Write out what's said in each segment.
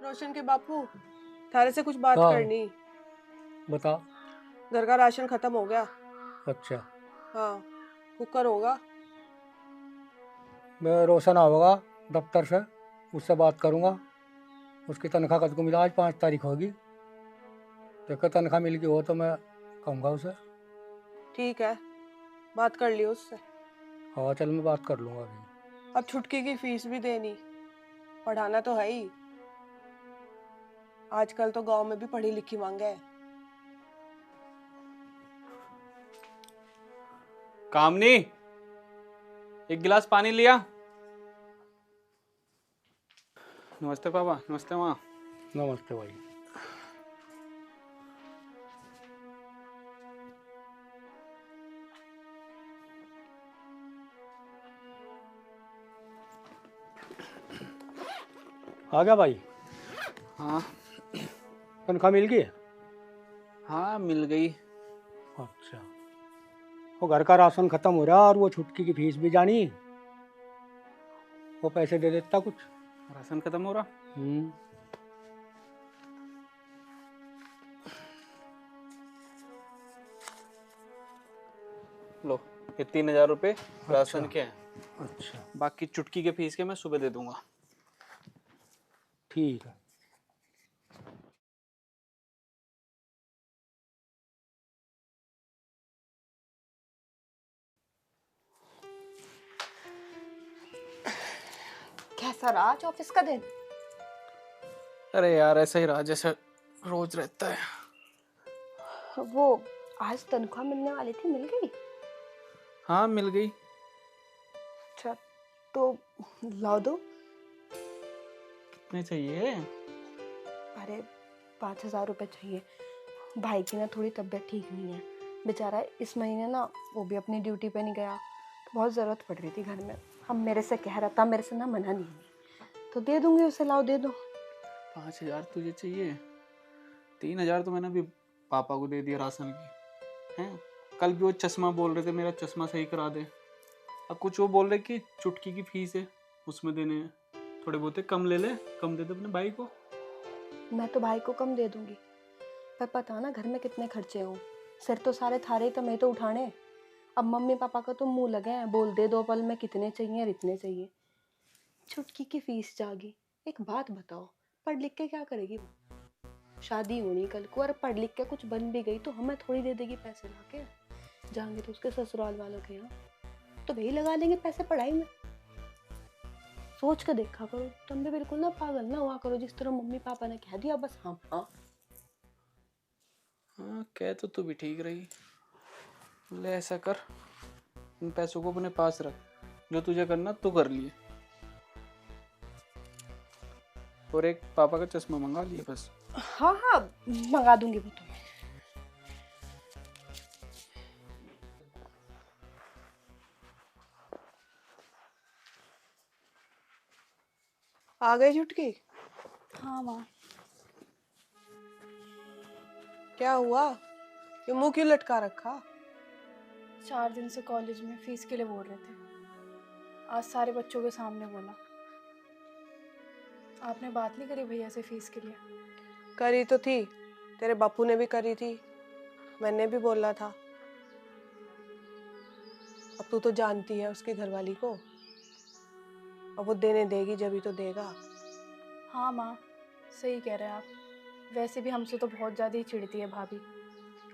रोशन के बापू, थारे से कुछ बात हाँ। करनी। बता। घर का राशन खत्म हो गया। अच्छा। हाँ, कुकर होगा। मैं रोशन आऊँगा दफ्तर से, उससे बात करूँगा। उसकी तनख्वाह कद को मिला, आज 5 तारीख होगी। देखो तनख्वाह मिल गई हो तो मैं कहूँगा उसे। ठीक है, बात कर लियो उससे। हाँ चल, मैं बात कर लूँगा अभी। अब छुटकी की फीस भी देनी, पढ़ाना तो है ही। आजकल तो गांव में भी पढ़ी लिखी मांगे है। कामनी, एक गिलास पानी लिया। नमस्ते पापा। नमस्ते माँ। नमस्ते भाई। आ गया भाई? हाँ तनख्वाह मिल गई? हाँ, मिल गई। अच्छा, वो घर का राशन खत्म हो रहा और वो छुटकी की फीस भी जानी। वो पैसे दे देता कुछ। राशन खत्म हो रहा। लो, ये 3,000 रुपये राशन के हैं। अच्छा बाकी चुटकी के फीस के मैं सुबह दे दूंगा। ठीक है। कैसा रहा आज ऑफिस का दिन? अरे यार, ऐसा ही रहा जैसे रोज रहता है। वो आज तनख्वाह मिलने वाली थी, मिल गई? हाँ, मिल गई। अच्छा, तो लाओ दो। कितने चाहिए? अरे 5,000 रुपये चाहिए। भाई की ना थोड़ी तबीयत ठीक नहीं है, बेचारा इस महीने ना वो भी अपनी ड्यूटी पे नहीं गया, तो बहुत ज़रूरत पड़ रही थी घर में। हम मेरे से कह रहा था, मेरे से ना मना नहीं हुई, तो दे दूंगी उसे। लाओ दे दो। 5,000 तुझे चाहिए? 3,000 तो मैंने अभी पापा को दे दिया राशन की। हैं, कल भी वो चश्मा बोल रहे थे मेरा चश्मा सही करा दे। अब कुछ वो बोल रहे कि चुटकी की फीस है, उसमें देने हैं। थोड़े बहुते कम ले ले, कम दे दे अपने भाई को। मैं तो भाई को कम दे दूंगी, पर पता ना घर में कितने खर्चे हों। सिर तो सारे थारे, तो मैं तो उठाने। अब मम्मी पापा का तो मुंह लगे हैं, बोल दे 2 पल में कितने चाहिए और इतने चाहिए। छुटकी की फीस जागी। एक बात बताओ, पढ़ लिख के क्या करेगी वो? शादी होनी कल को, और पढ़ लिख के कुछ बन भी गई तो हमें थोड़ी दे देगी पैसे लाके। जाएंगे तो उसके ससुराल वालों के यहाँ, तो वही लगा देंगे पैसे पढ़ाई में। सोच कर देखा करो, तुम भी बिल्कुल ना पागल ना हुआ करो जिस तरह मम्मी पापा ने कह दिया बस हाँ हाँ। हाँ, कह तो तू भी ठीक रही। ले ऐसा कर, इन पैसों को अपने पास रख, जो तुझे करना तू कर लिए। और एक पापा का चश्मा मंगा लिए बस। हाँ हाँ, मंगा दूंगी वो तो। आ गई छुटकी? हाँ माँ। क्या हुआ, ये मुंह क्यों लटका रखा? 4 दिन से कॉलेज में फीस के लिए बोल रहे थे, आज सारे बच्चों के सामने बोला। आपने बात नहीं करी भैया से फीस के लिए? करी तो थी, तेरे बापू ने भी करी थी, मैंने भी बोला था। अब तू तो जानती है उसकी घरवाली को, अब वो देने देगी जब ही तो देगा। हाँ माँ, सही कह रहे हैं आप। वैसे भी हमसे तो बहुत ज़्यादा ही चिढ़ती है भाभी।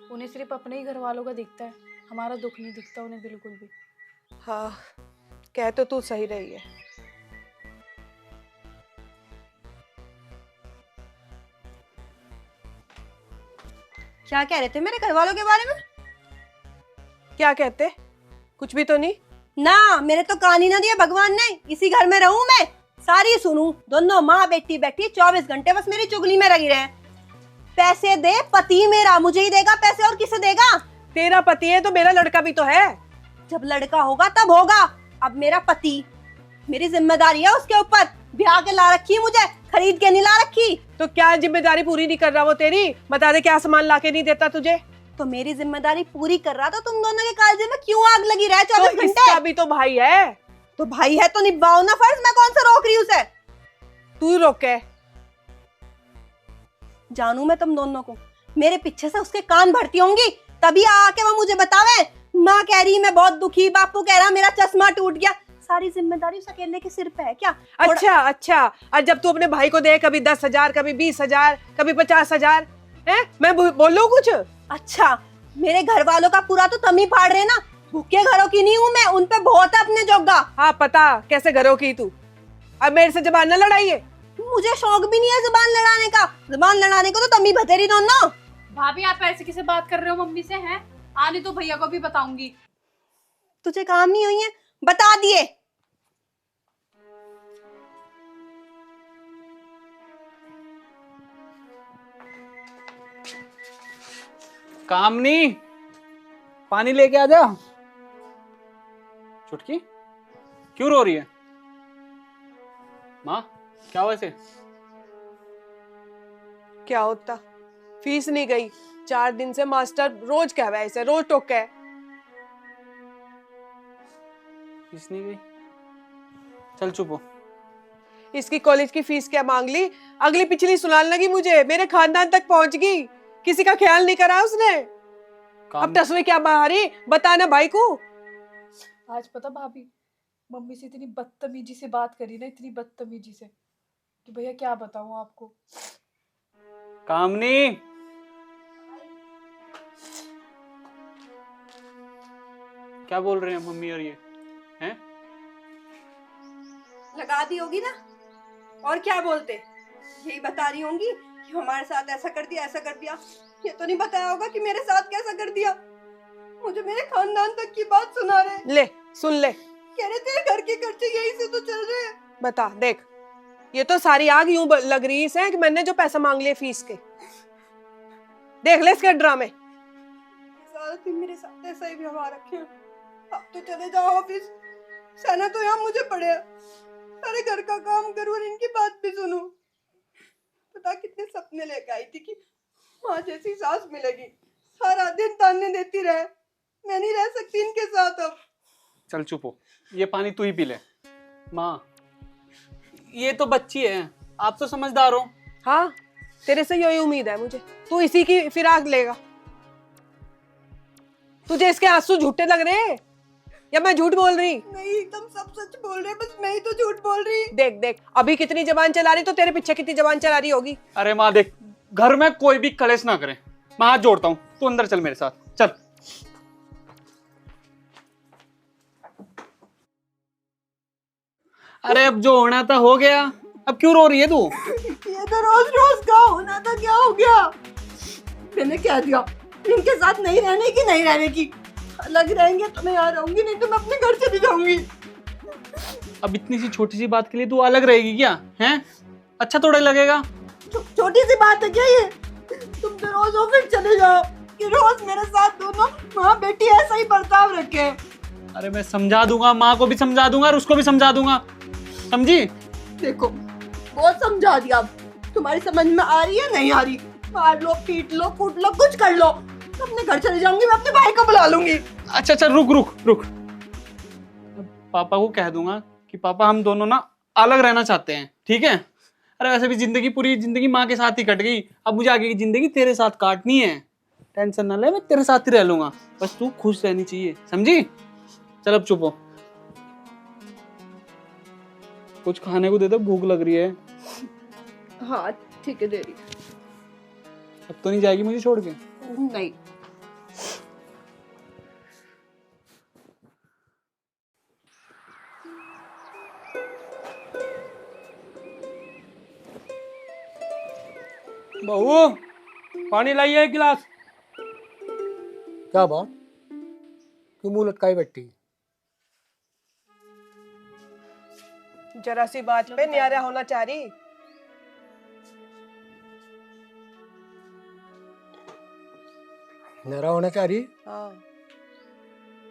उन्हें सिर्फ अपने ही घर वालों का दिखता है, हमारा दुख नहीं दिखता उन्हें बिल्कुल भी। हाँ, कह तो तू सही रही है। क्या कह रहे थे मेरे घर वालों के बारे में? क्या कहते? कुछ भी तो नहीं ना, मेरे तो कान ही ना दिया भगवान ने। इसी घर में रहूं मैं, सारी सुनूं। दोनों माँ बेटी बैठी 24 घंटे बस मेरी चुगली में लगी रहे। पैसे दे, पति मेरा, मुझे ही देगा पैसे, और किसे देगा? तेरा पति है तो मेरा लड़का भी तो है। जब लड़का होगा तब होगा। अब मेरा पति, मेरी जिम्मेदारी है उसके ऊपर। ब्याह के ला रखी है मुझे, खरीद के नहीं ला रखी। तो क्या जिम्मेदारी पूरी नहीं कर रहा वो तेरी? बता दे, क्या सामान लाके नहीं देता तुझे? तो मेरी जिम्मेदारी पूरी कर रहा था, तुम दोनों के कालजे में क्यों आग लगी रहे 24 तो घंटे? इसका भी तो भाई है। तो भाई है तो निभाओ ना फर्ज, मैं कौन सा रोक रही हूँ उसे? तू रोके। जानू मैं तुम दोनों को, मेरे पीछे से उसके कान भरती होंगी, तभी आके वो मुझे बतावे माँ कह रही मैं बहुत दुखी, बापू कह रहा मेरा चश्मा टूट गया। सारी जिम्मेदारी उस अकेले के सिर पे है क्या? अच्छा अच्छा, और जब तू अपने भाई को दे कभी 10,000, कभी 20,000, कभी 50,000, है मैं बोलूं कुछ? अच्छा, मेरे घर वालों का पूरा तो तुम ही फाड़ रहे ना, भूखे घरों की नहीं हूँ मैं, उन पे बहुत है अपने जोगा। हाँ पता कैसे घरों की तू, अब मेरे से जबान न लड़ाइए। मुझे शौक भी नहीं है जुबान लड़ाने का, जुबान लड़ाने को तो तुम ही बतेरी दोनों। भाभी आप ऐसे किसे बात कर रहे हो मम्मी से? हैं आने तो भैया को भी बताऊंगी। तुझे काम नहीं हुई है, बता दिए। कामनी, पानी लेके आ जा। चुटकी क्यों रो रही है? माँ क्या हुआ इसे? क्या होता, फीस नहीं गई, 4 दिन से मास्टर रोज कह रहा है इसे, रोज टोक है। फीस नहीं गई? चल चुप हो। इसकी कॉलेज की फीस क्या मांग ली, अगली पिछली सुनाने लगी मुझे, मेरे खानदान तक पहुंच गई, किसी का ख्याल नहीं करा उसने। अब तस्वीर क्या बाहरी बताना भाई को। आज पता भाभी मम्मी से इतनी बदतमीजी से बात करी ना, इतनी बदतमीजी से कि भैया क्या बताऊं आपको। कामनी, क्या बोल रहे हैं मम्मी और ये हैं? लगा दी होगी ना, और क्या बोलते, यही बता रही होंगी कि हमारे साथ ऐसा कर दिया ऐसा कर दिया। ये तो नहीं बताया होगा कि मेरे साथ कैसा कर दिया। मुझे मेरे खानदान तक की बात सुना रहे, ले सुन ले, कह रहे तेरे घर के खर्चे यही से तो चल रहे हैं। बता देख, ये तो सारी आग यूं लग रही है कि मैंने जो पैसा मांग लिए फीस के, देख ले इसके ड्रामे। सारा दिन मेरे साथ ऐसा ही व्यवहार रखे हैं। अब तो चले जाओ ऑफिस, सहना तो यहाँ मुझे पड़े है। सारे घर का काम करूँ और इनकी बात भी सुनूं। पता कितने सपने लेके आई थी कि माँ जैसी सास मिलेगी, सारा दिन ताने देती रहे, मैं नहीं रह सकती इनके साथ अब। चल चुप हो, ये पानी तू ही पी ले। माँ ये तो बच्ची है, आप तो समझदार हो। हाँ तेरे से यही उम्मीद है मुझे, तू इसी की फिराक लेगा। तुझे इसके आंसू झूठे लग रहे हैं या मैं झूठ बोल रही? नहीं, एकदम सब सच बोल रहे, बस मैं ही तो झूठ बोल रही। देख देख अभी कितनी जबान चला रही, तो तेरे पीछे कितनी जबान चला रही होगी। अरे माँ देख, घर में कोई भी कलेश ना करे, मैं हाथ जोड़ता हूँ, तू अंदर चल मेरे साथ, चल। अरे अब जो होना था हो गया, अब क्यों रो रही है तू? ये तो रोज रोज का होना था, क्या हो गया? मैंने कह दिया इनके साथ नहीं रहने की, नहीं रहने की। अलग रहेंगे तो मैं यहाँ रहूंगी, नहीं तो मैं अपने घर चली जाऊंगी। अब इतनी सी छोटी सी बात के लिए तू अलग रहेगी क्या? हैं? अच्छा थोड़ा लगेगा? छोटी सी बात है क्या ये? तुम तो रोज ऑफिस चले जाओ, कि रोज मेरे साथ दोनों माँ बेटी ऐसा ही बर्ताव रखे। अरे मैं समझा दूंगा, माँ को भी समझा दूंगा और उसको भी समझा दूंगा, समझी? देखो बहुत समझा दिया, अब तुम्हारी समझ में आ रही है नहीं आ रही? मार लो, पीट लो, कूट लो, कुछ कर लो, मैं अपने घर चले जाऊंगी, मैं अपने भाई को बुला लूंगी। अच्छा अच्छा रुक रुक रुक, पापा को कह दूंगा कि पापा हम दोनों ना अलग रहना चाहते हैं, ठीक है? अरे वैसे भी जिंदगी, पूरी जिंदगी माँ के साथ ही कट गई, अब मुझे आगे की जिंदगी तेरे साथ काटनी है। टेंशन ना ले, मैं तेरे साथ ही रह लूंगा, बस तू खुश रहनी चाहिए, समझी? चल अब चुप हो, कुछ खाने को दे दे, भूख लग रही है। हाँ ठीक है, दे रही। अब तो नहीं जाएगी मुझे छोड़ के? नहीं। बहू पानी लाइए एक गिलास। क्या बात, क्यों मुंह लटकाई बैठी? जरा सी बात पे न्यारा होना चाह रही। मेरा होना चाह रही? हाँ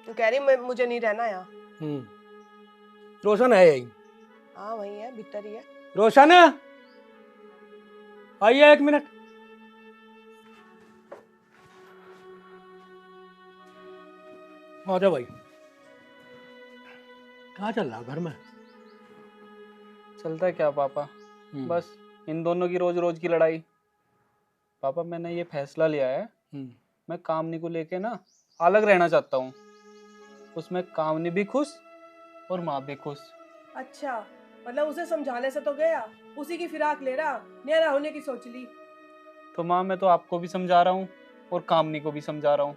तू कह रही मुझे नहीं रहना यहाँ। रोशन है यही? हाँ वही है, भीतर ही है। रोशन आइए एक मिनट। आजा भाई, क्या चल रहा घर में? चलता है क्या पापा, बस इन दोनों की रोज रोज की लड़ाई। पापा मैंने ये फैसला लिया है, हम्म, मैं कामनी को लेके ना अलग रहना चाहता हूँ। उसमें कामनी भी खुश और माँ भी खुश। अच्छा, मतलब उसे समझाने से तो गया, उसी की फिराक ले रहा, न्यारा होने की सोच ली। तो माँ मैं तो आपको भी समझा रहा हूँ और कामनी को भी समझा रहा हूँ।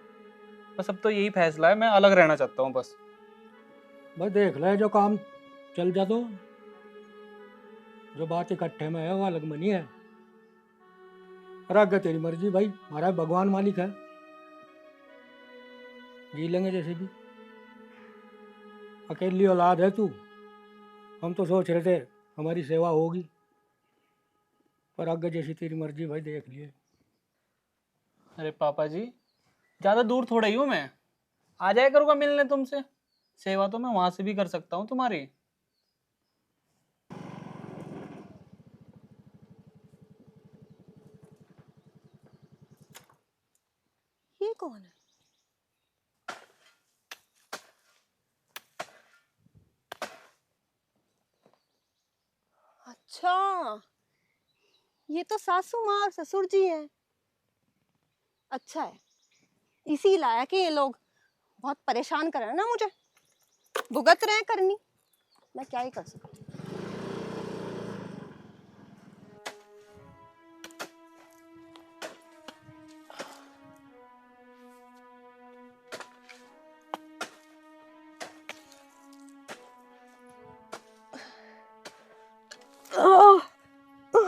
बस अब तो यही फैसला है, मैं अलग रहना चाहता हूँ बस। भाई देख ले, जो काम चल जा तो, जो बात इकट्ठे में है वो अलग मनी है। और आगे तेरी मर्जी भाई, हमारा भगवान मालिक है, जी लेंगे जैसे भी। अकेली औलाद है तू, हम तो सोच रहे थे हमारी सेवा होगी, पर आगे जैसी तेरी मर्जी भाई, देख लिए। अरे पापा जी, ज्यादा दूर थोड़ा ही हूँ मैं, आ जाया करूँगा मिलने तुमसे। सेवा तो मैं वहां से भी कर सकता हूँ तुम्हारी। ये कौन है? अच्छा, ये तो सासू माँ और ससुर जी हैं। अच्छा है, इसी लायक है ये लोग। बहुत परेशान कर रहे हैं ना मुझे, भुगत रहे हैं करनी, मैं क्या ही कर सकती हूँ।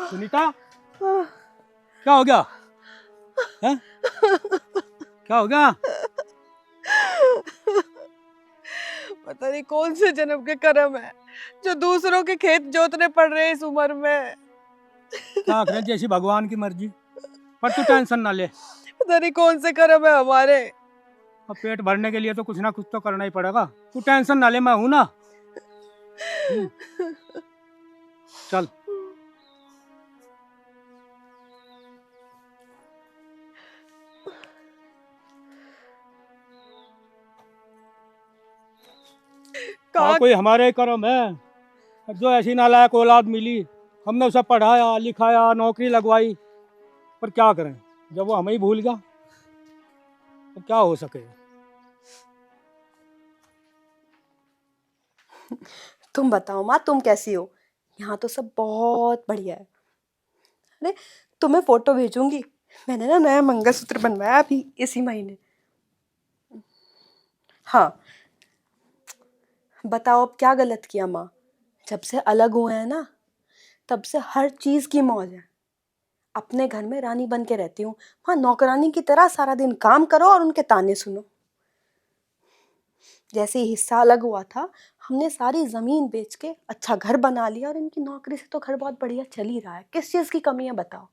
सुनीता, क्या हो गया? हैं? क्या हो गया? पता नहीं कौन से जन्म के कर्म है जो दूसरों के खेत जोतने पड़ रहे हैं इस उम्र में। क्या करें, जैसी भगवान की मर्जी, पर तू टेंशन ना ले। पता नहीं कौन से कर्म है हमारे। अब पेट भरने के लिए तो कुछ ना कुछ तो करना ही पड़ेगा। तू टेंशन ना ले, मैं हूं ना। चल। कहाँ कोई हमारे कर्म है। अब जो ऐसी नालायक औलाद मिली, हमने उसे पढ़ाया लिखाया नौकरी लगवाई, पर क्या करें, जब वो हमें ही भूल गया तो क्या हो सके। तुम बताओ माँ, तुम कैसी हो? यहाँ तो सब बहुत बढ़िया है। अरे तुम्हें फोटो भेजूंगी, मैंने ना नया मंगलसूत्र बनवाया अभी इसी महीने। हाँ, बताओ अब क्या गलत किया माँ? जब से अलग हुए हैं ना, तब से हर चीज की मौज है। अपने घर में रानी बन के रहती हूँ, वहाँ नौकरानी की तरह सारा दिन काम करो और उनके ताने सुनो। जैसे ही हिस्सा अलग हुआ था, हमने सारी जमीन बेच के अच्छा घर बना लिया, और इनकी नौकरी से तो घर बहुत बढ़िया चल ही रहा है। किस चीज की कमी है बताओ?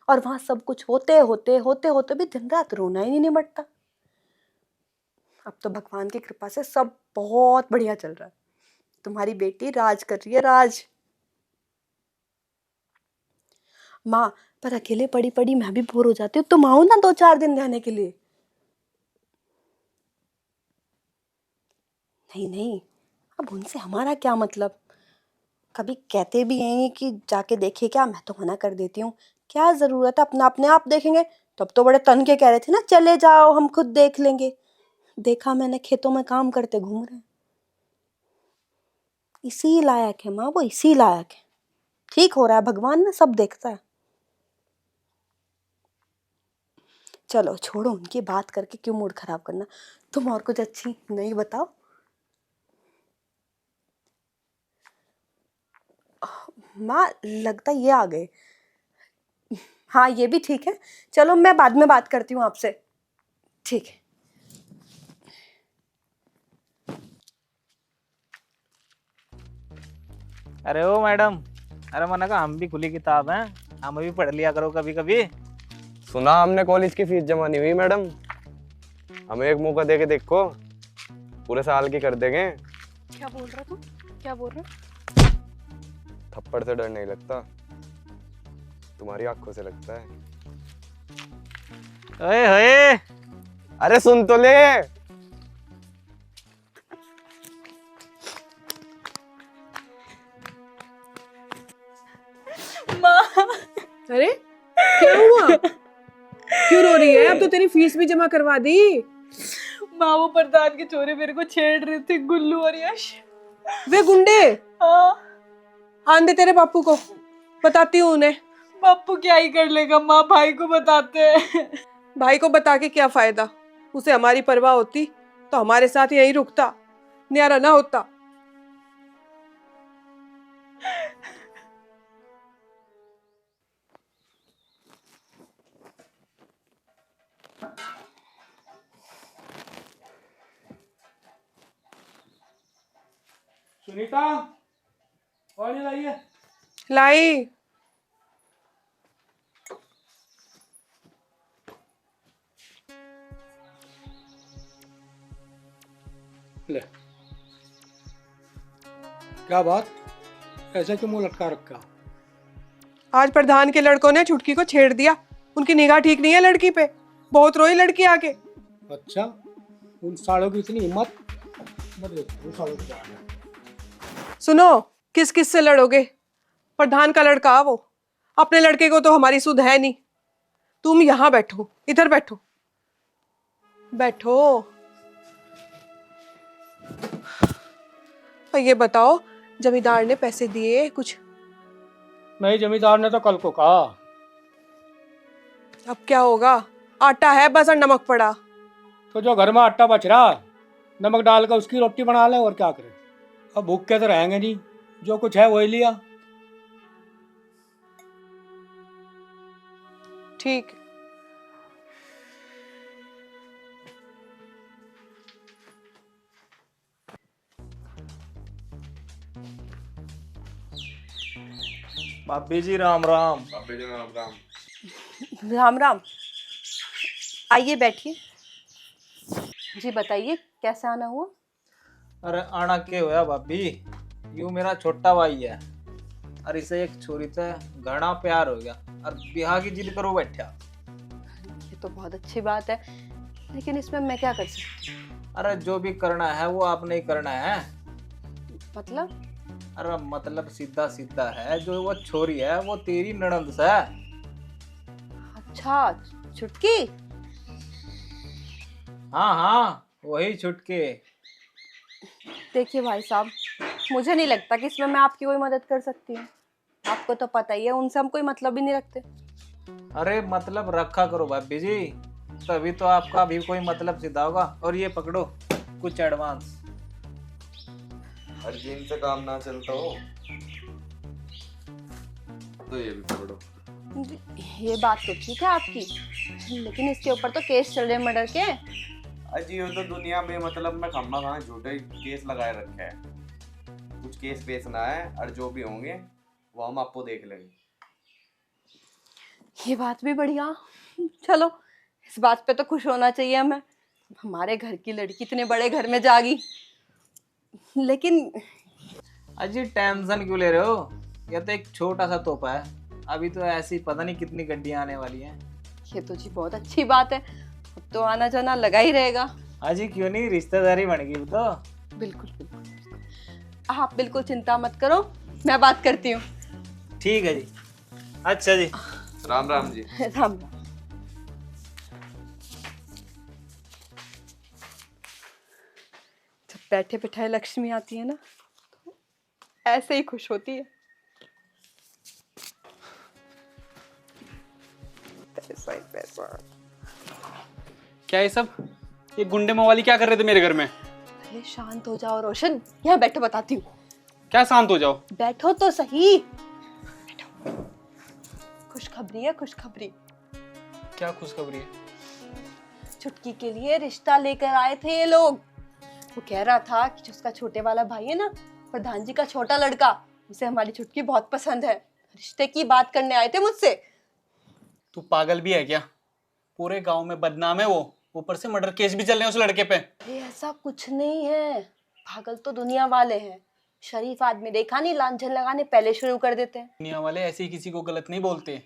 और वहां सब कुछ होते होते होते होते भी दिन रात रोना ही नहीं निमटता। अब तो भगवान की कृपा से सब बहुत बढ़िया चल रहा है। तुम्हारी बेटी राज कर रही है, राज। माँ, पर अकेले पड़ी पड़ी मैं भी बोर हो जाती हूँ, तुम आओ ना 2-4 दिन रहने के लिए। नहीं नहीं, अब उनसे हमारा क्या मतलब? कभी कहते भी हैं कि जाके देखे क्या, मैं तो मना कर देती हूँ। क्या जरूरत है, अपना अपने आप देखेंगे। तब तो बड़े तन के कह रहे थे ना, चले जाओ हम खुद देख लेंगे। देखा मैंने, खेतों में काम करते घूम रहे हैं। इसी लायक है माँ, वो इसी लायक है। ठीक हो रहा है, भगवान ना सब देखता है। चलो छोड़ो, उनकी बात करके क्यों मूड खराब करना। तुम और कुछ अच्छी नहीं बताओ। माँ, लगता ये आ गए। हाँ ये भी ठीक है, चलो मैं बाद में बात करती हूँ आपसे। ठीक है। अरे ओ मैडम, अरे मैंने कहा हम भी खुली किताब हैं, हम भी पढ़ लिया करो कभी कभी। सुना हमने कॉलेज की फीस जमा नहीं हुई मैडम, हमें एक मौका दे के देखो, पूरे साल की कर देंगे। क्या बोल रहा तू? क्या बोल रहा? थप्पड़ से डर नहीं लगता, तुम्हारी आंखों से लगता है। ओए होए, अरे सुन तो ले। अरे क्या हुआ? क्यों रो रही है? अब तो तेरी फीस भी जमा करवा दी। माँ वो प्रधान के चोरे मेरे को छेड़ रहे थे, गुल्लू और यश। वे गुंडे हाँ। आन दे तेरे बापू को, बताती हूँ उन्हें। पप्पू क्या ही कर लेगा माँ, भाई को बताते हैं। भाई को बता के क्या फायदा? उसे हमारी परवाह होती तो हमारे साथ यहीं रुकता, न्यारा ना होता। सुनीता, पानी लाइए। लाई। ले, क्या बात, ऐसे क्यों मुंह लटका रखा? आज प्रधान के लड़कों ने छुटकी को छेड़ दिया। उनकी निगाह ठीक नहीं है लड़की पे, बहुत रोई लड़की आके। अच्छा, उन सालों की इतनी हिम्मत? मत देखो, उन सालों को जाना। सुनो, किस किस से लड़ोगे? प्रधान का लड़का वो, अपने लड़के को तो हमारी सुध है नहीं। तुम यहाँ बैठो, इधर बैठो, बैठो। और ये बताओ, जमींदार ने पैसे दिए कुछ? नहीं, जमींदार ने तो कल को कहा। अब क्या होगा? आटा है बस और नमक पड़ा। तो जो घर में आटा बच रहा है, नमक डालकर उसकी रोटी बना ले, और क्या करें? अब भूखे तो रहेंगे नहीं, जो कुछ है वही लिया। ठीक। भाभी जी राम राम। बाबे जी राम राम। राम राम। आइए बैठिए। जी बताइए, कैसे आना हुआ? अरे आना के होया भाभी, यूं मेरा छोटा भाई है और इसे एक छोरी से घना प्यार हो गया और ब्याह की जिद करो बैठा। ये तो बहुत अच्छी बात है, लेकिन इसमें मैं क्या कर सकती हूँ? अरे जो भी करना है वो आपने ही करना है। मतलब? अरे मतलब सीधा सीधा है, जो वो छोरी है वो तेरी ननद से है। अच्छा, छुटकी? हाँ हाँ, वही छुटके। देखिए भाई साहब, मुझे नहीं लगता कि इसमें मैं आपकी कोई मदद कर सकती हूँ। आपको तो पता ही है, उनसे हम कोई मतलब ही नहीं रखते। अरे मतलब रखा करो भाभी जी, तभी तो आपका भी कोई मतलब सीधा होगा। और ये पकड़ो कुछ एडवांस। और जिनसे काम ना चलता हो तो ये भी पकड़ो। ये बात तो ठीक है आपकी, लेकिन इसके ऊपर तो केस चल रहे हैं मर्डर के। अजी ये तो दुनिया में मतलब मैं खम्मा खाना झूठे केस लगाए रखे हैं। कुछ केस पेश ना है, और जो भी होंगे वो हम आपको देख लेंगे। ये बात भी बढ़िया। चलो, इस बात पे तो खुश होना चाहिए हमें। हमारे घर की लड़की इतने बड़े घर में जागी। लेकिन अजी टेंशन क्यों ले रहे हो? ये तो एक छोटा सा तोहफा है, अभी तो ऐसी पता नहीं कितनी गड्डियां आने वाली हैं। ये तो जी बहुत अच्छी बात है, अब तो आना जाना लगा ही रहेगा। अजी क्यों नहीं, रिश्तेदारी बन गई तो। बिल्कुल बिल्कुल, आप बिल्कुल चिंता मत करो, मैं बात करती हूँ। ठीक है जी। अच्छा जी, राम राम जी। राम राम। जब बैठे बिठाए लक्ष्मी आती है ना, तो ऐसे ही खुश होती है। पैसा ही पैसा। क्या है सब? ये गुंडे मवाली क्या कर रहे थे मेरे घर में? अरे शांत हो जाओ रोशन, यहाँ बैठो, बताती हूँ। क्या शांत हो जाओ? बैठो तो सही, बैठो। खुशखबरी है, खुशखबरी। क्या खुशखबरी है? छुटकी के लिए रिश्ता लेकर आए थे ये लोग। वो कह रहा था कि जो उसका छोटे वाला भाई है ना, प्रधान जी का छोटा लड़का, उसे हमारी छुटकी बहुत पसंद है। रिश्ते की बात करने आए थे मुझसे। तू पागल भी है क्या? पूरे गांव में बदनाम है वो, ऊपर से मर्डर केस भी चल रहे हैं उस लड़के पे। अरे ऐसा कुछ नहीं है, पागल तो दुनिया वाले हैं। शरीफ आदमी देखा नहीं, लांछन लगाने पहले शुरू कर देते हैं। दुनिया वाले ऐसे ही किसी को गलत नहीं बोलते।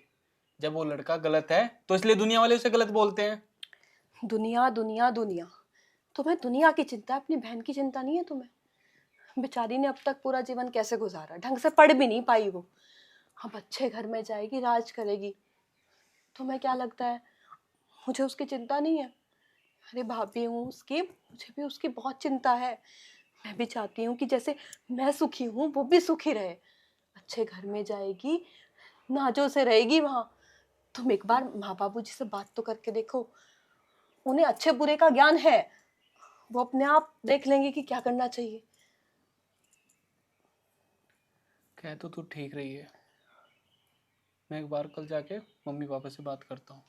जब वो लड़का गलत है तो इसलिए दुनिया वाले उसे गलत बोलते हैं। दुनिया दुनिया दुनिया, तुम्हें दुनिया की चिंता है, अपनी बहन की चिंता नहीं है तुम्हें। बेचारी ने अब तक पूरा जीवन कैसे गुजारा, ढंग से पढ़ भी नहीं पाई वो। अब अच्छे घर में जाएगी, राज करेगी। तुम्हें क्या लगता है मुझे उसकी चिंता नहीं है? अरे भाभी हूँ उसकी, मुझे भी उसकी बहुत चिंता है। मैं भी चाहती हूँ कि जैसे मैं सुखी हूँ वो भी सुखी रहे, अच्छे घर में जाएगी, नाजों से रहेगी वहाँ। तुम एक बार माँ बाबू जी से बात तो करके देखो, उन्हें अच्छे बुरे का ज्ञान है, वो अपने आप देख लेंगे कि क्या करना चाहिए। कह तो तू ठीक रही है, मैं एक बार कल जाके मम्मी पापा से बात करता हूँ।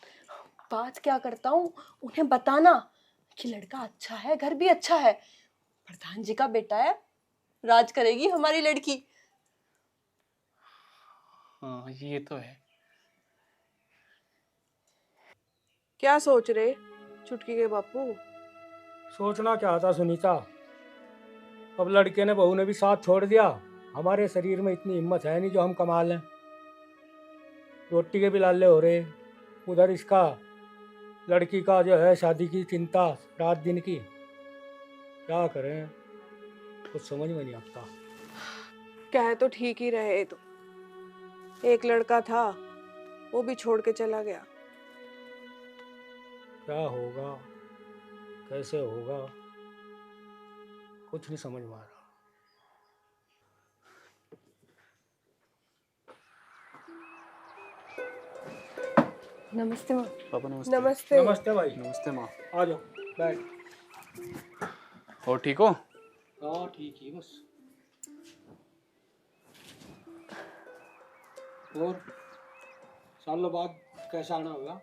बात क्या करता हूँ, उन्हें बताना कि लड़का अच्छा है, घर भी अच्छा है, प्रधान जी का बेटा है, राज करेगी हमारी लड़की। हाँ ये तो है। क्या सोच रहे चुटकी के बापू? सोचना क्या था सुनीता, अब लड़के ने बहू ने भी साथ छोड़ दिया। हमारे शरीर में इतनी हिम्मत है नहीं जो हम कमा लें। रोटी के भी लाले हो रहे, उधर इसका लड़की का जो है शादी की चिंता रात दिन की। क्या करें, कुछ समझ में नहीं आता। कह तो ठीक ही रहे तो, एक लड़का था वो भी छोड़ के चला गया। क्या होगा, कैसे होगा, कुछ नहीं समझ में आ रहा। नमस्ते माँ। पापा नमस्ते। नमस्ते। नमस्ते भाई, नमस्ते माँ। आ जाओ बैठ। और ठीक हो? हाँ ठीक ही बस। और सालों बाद कैसा आना होगा?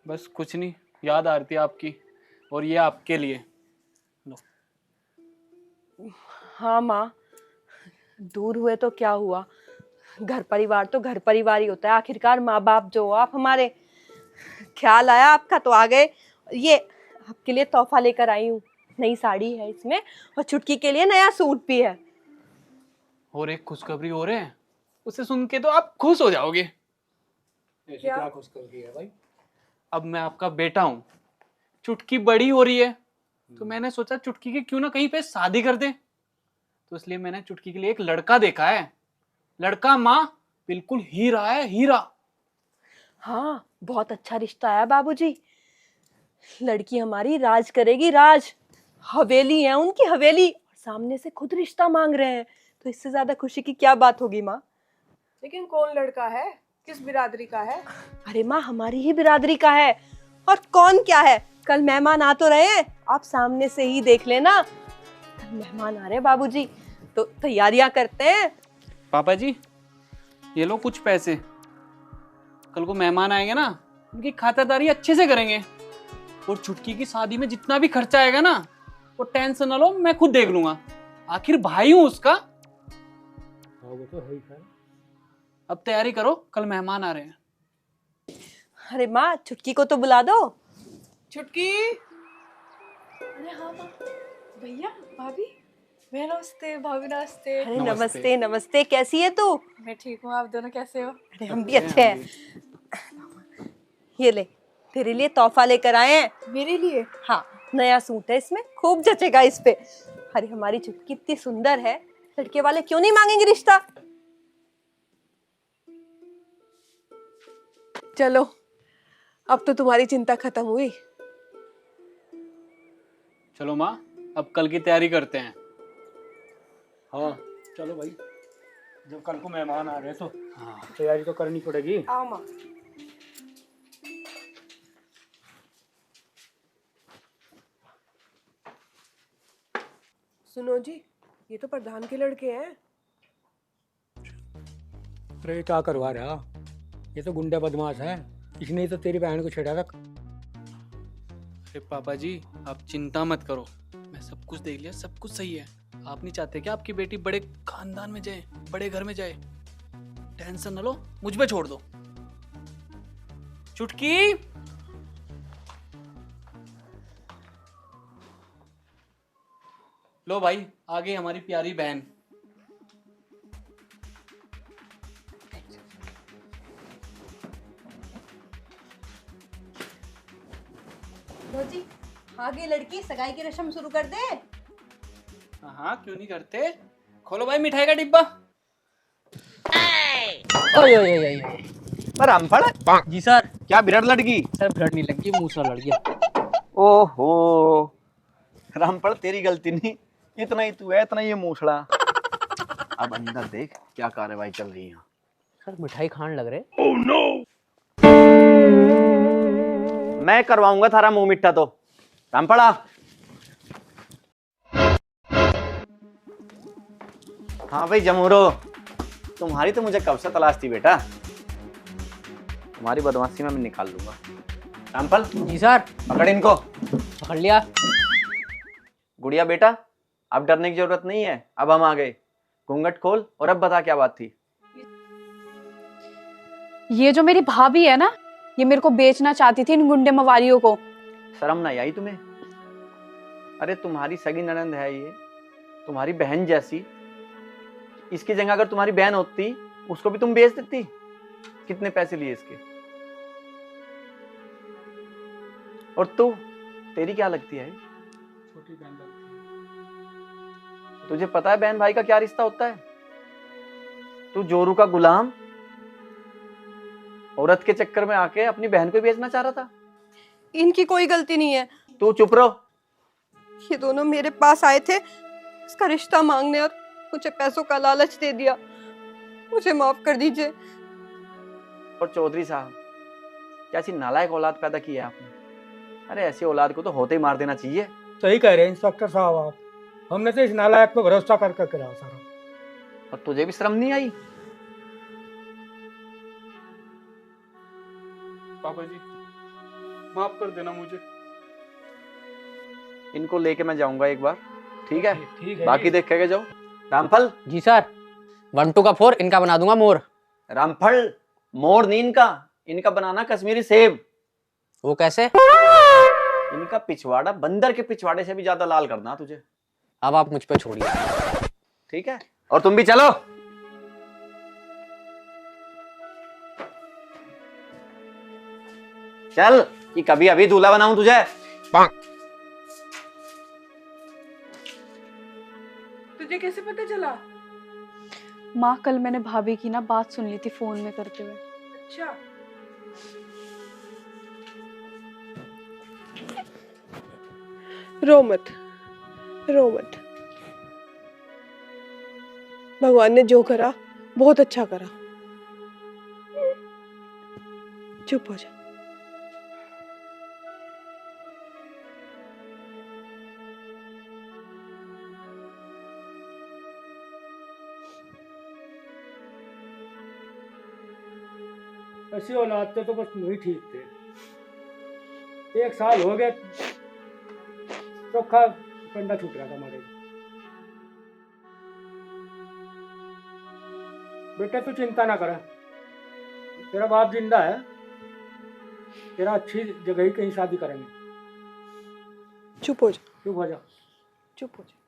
बस कुछ नहीं, याद आ रही थी आपकी, और ये आपके लिए। लो। हाँ माँ, दूर हुए तो क्या हुआ, घर परिवार तो घर परिवार ही होता है आखिरकार। माँ बाप जो हो आप हमारे, ख्याल आया आपका तो आ गए। ये आपके लिए तोहफा लेकर आई हूँ, नई साड़ी है इसमें, और चुटकी के लिए नया सूट भी है। और एक खुशखबरी हो रहे हैं, उसे सुन के तो आप खुश हो जाओगे। ऐसी क्या खुशखबरी है भाई? अब मैं आपका बेटा हूँ, चुटकी बड़ी हो रही है, तो मैंने सोचा चुटकी की क्यों ना कहीं पे शादी कर दे। तो इसलिए मैंने चुटकी के लिए एक लड़का देखा है। लड़का माँ बिल्कुल हीरा है, हीरा। हाँ बहुत अच्छा रिश्ता है बाबूजी, लड़की हमारी राज करेगी, राज। हवेली है उनकी, हवेली, सामने से खुद रिश्ता मांग रहे हैं, तो इससे ज्यादा खुशी की क्या बात होगी माँ। लेकिन कौन लड़का है, किस बिरादरी का है? अरे माँ हमारी ही बिरादरी का है, और कौन क्या है, कल मेहमान आ तो रहे हैं, आप सामने से ही देख लेना। कल मेहमान आ रहे हैं बाबूजी, तो तैयारियां करते हैं। पापा जी ये लो कुछ पैसे, कल को मेहमान आएंगे ना, उनकी खातिरदारी अच्छे से करेंगे। और चुटकी की शादी में जितना भी खर्चा आएगा ना, वो टेंशन ना लो, मैं खुद देख लूंगा, आखिर भाई हूं उसका। हाँ वो तो है ही खैर। अब तैयारी करो, कल मेहमान आ रहे हैं। अरे माँ चुटकी को तो बुला दो। चुटकी, अरे हाँ माँ, भैया भाभी, मैं नमस्ते, भाभी नमस्ते। अरे नमस्ते। नमस्ते नमस्ते, कैसी है तू? मैं ठीक हूँ, आप दोनों कैसे हो? अरे हम भी अच्छे हैं। ये ले, तेरे लिए तोहफा लेकर आए हैं। मेरे लिए? हाँ नया सूट है इसमें, खूब जचेगा इस पे। अरे हमारी चुटकी इतनी सुंदर है, लड़के वाले क्यों नहीं मांगेंगे रिश्ता। चलो अब तो तुम्हारी चिंता खत्म हुई। चलो माँ, अब कल की तैयारी करते हैं। हाँ चलो भाई, जब कल को मेहमान आ रहे हैं तो हाँ। तैयारी तो करनी पड़ेगी। आओ माँ। सुनो जी, ये तो प्रधान के लड़के हैं। अरे क्या करवा रहा, ये तो गुंडा बदमाश है, इसने ही तो तेरी बहन को छेड़ा था। अरे पापा जी आप चिंता मत करो, मैं सब कुछ देख लिया, सब कुछ सही है। आप नहीं चाहते कि आपकी बेटी बड़े खानदान में जाए, बड़े घर में जाए? टेंशन न लो, मुझ पे छोड़ दो। चुटकी, लो भाई, आ गई हमारी प्यारी बहन। लो जी, आगे लड़की, सगाई की रस्म शुरू कर दे। हाँ क्यों नहीं करते, खोलो भाई मिठाई का डिब्बा। ओए ओए ओए ओए, पर रामफल जी सर। क्या बिरड़ लड़की? सर ब्लड नहीं लगी, मुंह से लड़ गया। ओहो रामफल तेरी गलती नहीं, इतना ही तू है, इतना ये मूसड़ा। अब अंदर देख क्या कार्रवाई चल रही है। सर मिठाई खान लग रहे। मैं करवाऊंगा थारा मुंह मिठा तो। रामफड़ा हाँ भाई जमूरो, तुम्हारी तो मुझे कब से तलाश थी बेटा। तुम्हारी बदमाशी में मैं निकाल लूंगा। रामफल जी सर। पकड़ इनको। पकड़ लिया। गुड़िया बेटा अब डरने की जरूरत नहीं है, अब हम आ गए। घूंघट खोल और अब बता क्या बात थी। ये जो मेरी भाभी है ना, ये मेरे को बेचना चाहती थी इन गुंडे मवालियों को। शर्म नहीं आई तुम्हें? अरे तुम्हारी सगी ननंद है ये, तुम्हारी बहन जैसी। इसकी जगह अगर तुम्हारी बहन होती उसको भी तुम बेच देती। कितने पैसे लिए इसके? और तू, तेरी क्या लगती है? छोटी बहन लगती है। तुझे पता है बहन भाई का क्या रिश्ता होता है? तू जोरू का गुलाम औरत के चक्कर में आके अपनी बहन को बेचना चाह रहा था। इनकी कोई गलती नहीं है। तू चुप रहो। ये दोनों मेरे पास आए थे इसका रिश्ता मांगने और मुझे पैसों का लालच दे दिया। मुझे माफ कर दीजिए। और चौधरी साहब, कैसी नालायक औलाद पैदा की है आपने। अरे ऐसी औलाद को तो होते ही मार देना चाहिए। सही कह रहे हैं इंस्पेक्टर साहब आप। हमने तो इस नालायक पे भरोसा करके करा सारा। और तुझे भी शर्म नहीं आई? पापा जी माफ कर देना मुझे। इनको लेके मैं जाऊंगा एक बार, ठीक है? ठीक है। बाकी देख के जाओ। रामफल। जी सर। 1 2 का 4 इनका बना दूंगा मोर। रामफल मोर नहीं इनका, इनका बनाना कश्मीरी सेब। वो कैसे? इनका पिछवाड़ा बंदर के पिछवाड़े से भी ज्यादा लाल करना तुझे। अब आप मुझ पे छोड़िए। ठीक है, और तुम भी चलो। चल कि कभी अभी दूल्हा बनाऊं तुझे। तुझे कैसे पता चला? माँ कल मैंने भाभी की ना बात सुन ली थी फोन में करते हुए। अच्छा, रो मत, रो मत। भगवान ने जो करा बहुत अच्छा करा। चुप हो जा। ऐसी औलाद थे तो बस नहीं ठीक थे। 1 साल हो गए चोखा कंडा छूट रहा था हमारे। बेटा तू चिंता ना कर, तेरा बाप जिंदा है, तेरा अच्छी जगह ही कहीं शादी करेंगे। चुप हो जा, चुप हो जा। चुप हो जा।